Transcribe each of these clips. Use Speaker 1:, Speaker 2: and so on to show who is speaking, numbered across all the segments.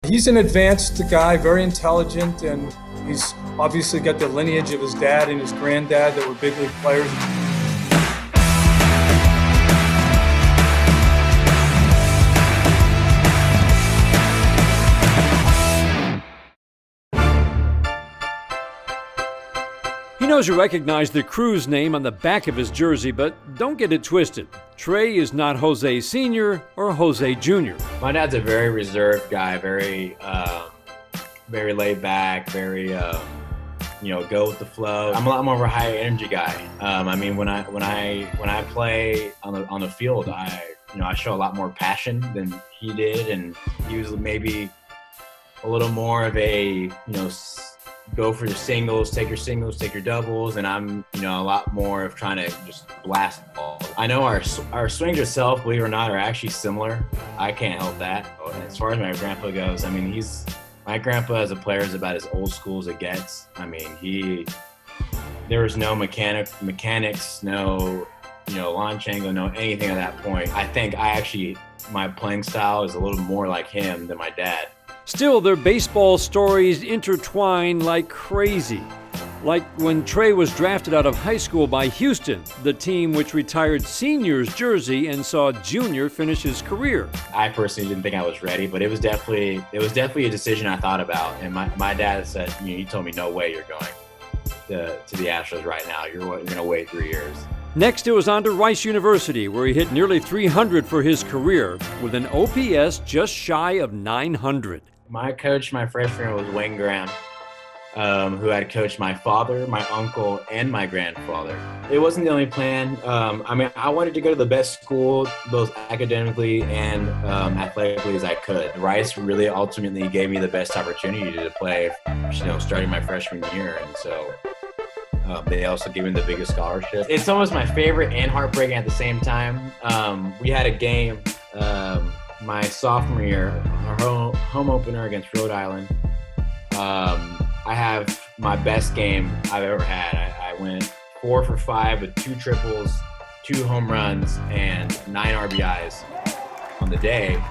Speaker 1: He's an advanced guy, very intelligent, and he's obviously got the lineage of his dad and his granddad that were big league players.
Speaker 2: He knows you recognize the Cruz name on the back of his jersey, but don't get it twisted. Trei is not Jose Sr. or Jose Jr.
Speaker 3: My dad's a very reserved guy, very laid back, very go with the flow. I'm a lot more of a high energy guy. When I play on the field, I show a lot more passion than he did, and he was maybe a little more of a go for your singles, take your doubles, and I'm, a lot more of trying to just blast the ball. I know our swings itself, believe it or not, are actually similar. I can't help that. As far as my grandpa goes, my grandpa as a player is about as old school as it gets. There was no mechanics, no, launch angle, no anything at that point. I think my playing style is a little more like him than my dad.
Speaker 2: Still, their baseball stories intertwine like crazy. Like when Trei was drafted out of high school by Houston, the team which retired Senior's jersey and saw Junior finish his career.
Speaker 3: I personally didn't think I was ready, but it was definitely a decision I thought about. And my dad said, he told me, no way you're going to the Astros right now. You're going to wait 3 years.
Speaker 2: Next, it was on to Rice University, where he hit nearly 300 for his career, with an OPS just shy of 900.
Speaker 3: My coach my freshman year was Wayne Graham, who had coached my father, my uncle, and my grandfather. It wasn't the only plan. I wanted to go to the best school, both academically and athletically as I could. Rice really ultimately gave me the best opportunity to play, starting my freshman year, and so they also gave me the biggest scholarship. It's almost my favorite and heartbreaking at the same time. We had a game my sophomore year, our home opener against Rhode Island. I have my best game I've ever had. I went 4 for 5 with 2 triples, 2 home runs, and 9 RBIs on the day.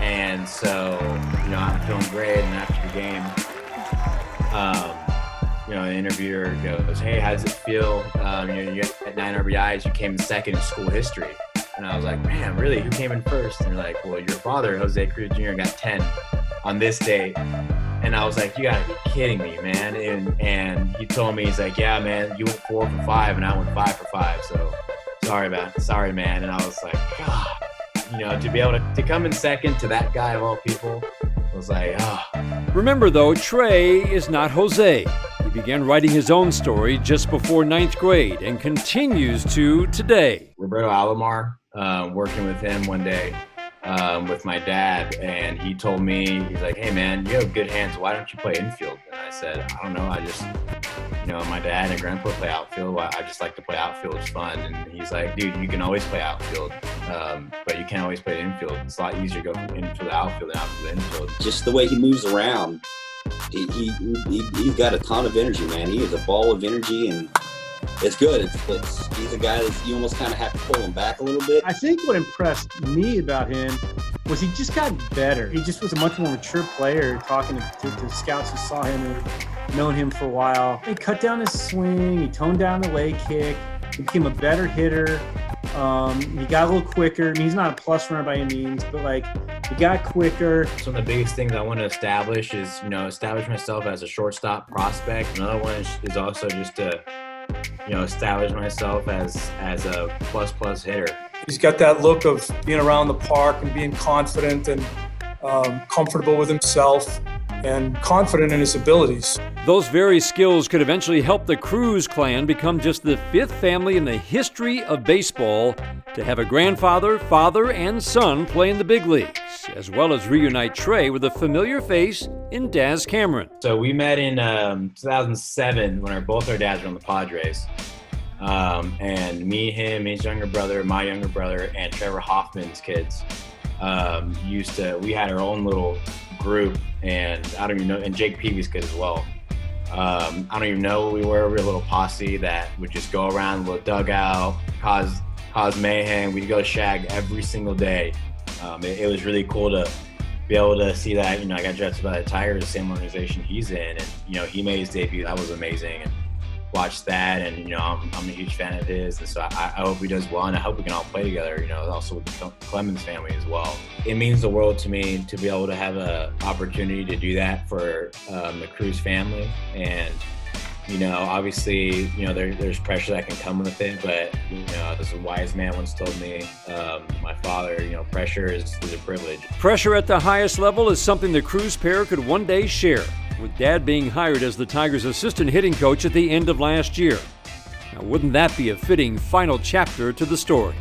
Speaker 3: And so, I'm feeling great. And after the game, the interviewer goes, "Hey, how does it feel? You had 9 RBIs. You came in second in school history." And I was like, "Man, really? Who came in first?" And they're like, "Well, your father, Jose Cruz Jr., got 10 on this date." And I was like, "You gotta be kidding me, man." And he told me, he's like, "Yeah, man, you went 4 for 5 and I went 5 for 5. So sorry, man." And I was like, God, to be able to come in second to that guy of all people, I was like, oh.
Speaker 2: Remember, though, Trei is not Jose. He began writing his own story just before 9th grade and continues to today.
Speaker 3: Roberto Alomar, working with him one day with my dad, and he told me, he's like, "Hey, man, you have good hands. Why don't you play infield?" And I said, "I don't know. I just, my dad and grandpa play outfield. I just like to play outfield. It's fun." And he's like, "Dude, you can always play outfield, but you can't always play infield. It's a lot easier to go from infield to outfield than outfield to infield."
Speaker 4: Just the way he moves around, he's got a ton of energy, man. He is a ball of energy, and it's good. He's a guy that you almost kind of have to pull him back a little bit.
Speaker 5: I think what impressed me about him was he just got better. He just was a much more mature player. Talking to scouts who saw him and known him for a while, he cut down his swing. He toned down the leg kick. He became a better hitter. He got a little quicker. He's not a plus runner by any means, but he got quicker.
Speaker 3: Some of the biggest things I want to establish is, establish myself as a shortstop prospect. Another one is also just to, establish myself as a plus hitter.
Speaker 1: He's got that look of being around the park and being confident and comfortable with himself and confident in his abilities.
Speaker 2: Those very skills could eventually help the Cruz clan become just the 5th family in the history of baseball to have a grandfather, father, and son play in the big leagues, as well as reunite Trei with a familiar face in Daz Cameron.
Speaker 3: So we met in 2007 when both our dads were on the Padres. And me, him, his younger brother, my younger brother, and Trevor Hoffman's kids we had our own little group, and I don't even know, and Jake Peavy's kid as well. I don't even know what we were. We were a little posse that would just go around a little dugout, cause mayhem. We'd go shag every single day. It was really cool to be be able to see that, I got drafted by the Tigers, the same organization he's in, and, he made his debut. That was amazing. And watched that, and, I'm a huge fan of his. And so I hope he does well, and I hope we can all play together, also with the Clemens family as well. It means the world to me to be able to have an opportunity to do that for the Cruz family. And, obviously, there's pressure that can come with it, but, this wise man once told me, my father, pressure is a privilege.
Speaker 2: Pressure at the highest level is something the Cruz pair could one day share, with Dad being hired as the Tigers' assistant hitting coach at the end of last year. Now, wouldn't that be a fitting final chapter to the story?